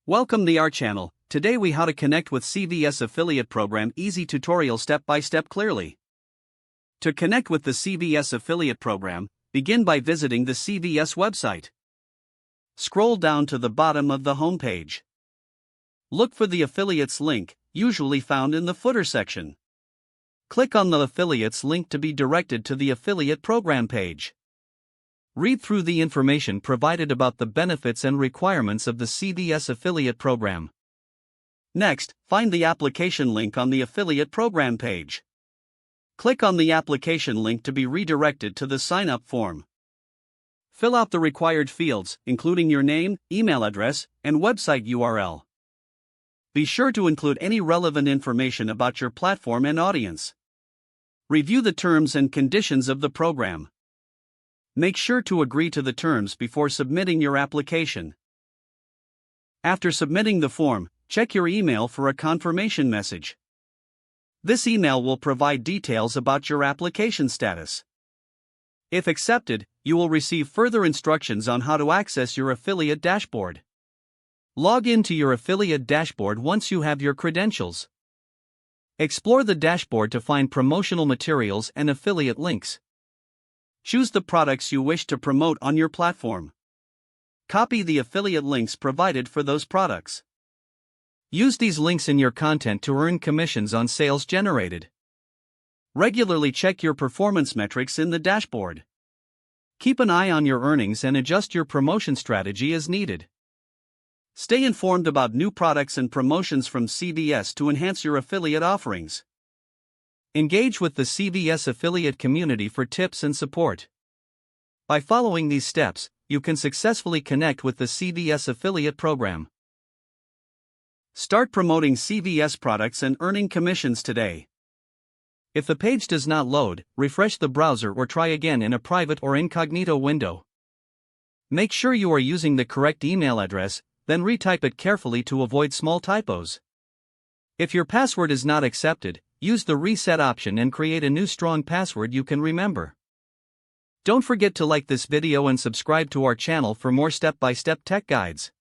Welcome to our channel. Today we how to connect with CVS affiliate program, easy tutorial step by step clearly. To connect with the CVS affiliate program, begin by visiting the CVS website. Scroll down to the bottom of the home page. Look for the affiliates link, usually found in the footer section. Click on the affiliates link to be directed to the affiliate program page. Read through the information provided about the benefits and requirements of the CVS affiliate program. Next, find the application link on the affiliate program page. Click on the application link to be redirected to the sign-up form. Fill out the required fields, including your name, email address, and website URL. Be sure to include any relevant information about your platform and audience. Review the terms and conditions of the program. Make sure to agree to the terms before submitting your application. After submitting the form, check your email for a confirmation message. This email will provide details about your application status. If accepted, you will receive further instructions on how to access your affiliate dashboard. Log into your affiliate dashboard once you have your credentials. Explore the dashboard to find promotional materials and affiliate links. Choose the products you wish to promote on your platform. Copy the affiliate links provided for those products. Use these links in your content to earn commissions on sales generated. Regularly check your performance metrics in the dashboard. Keep an eye on your earnings and adjust your promotion strategy as needed. Stay informed about new products and promotions from CVS to enhance your affiliate offerings. Engage with the CVS affiliate community for tips and support. By following these steps, you can successfully connect with the CVS affiliate program. Start promoting CVS products and earning commissions today. If the page does not load, refresh the browser or try again in a private or incognito window. Make sure you are using the correct email address, then retype it carefully to avoid small typos. If your password is not accepted, use the reset option and create a new strong password you can remember. Don't forget to like this video and subscribe to our channel for more step-by-step tech guides.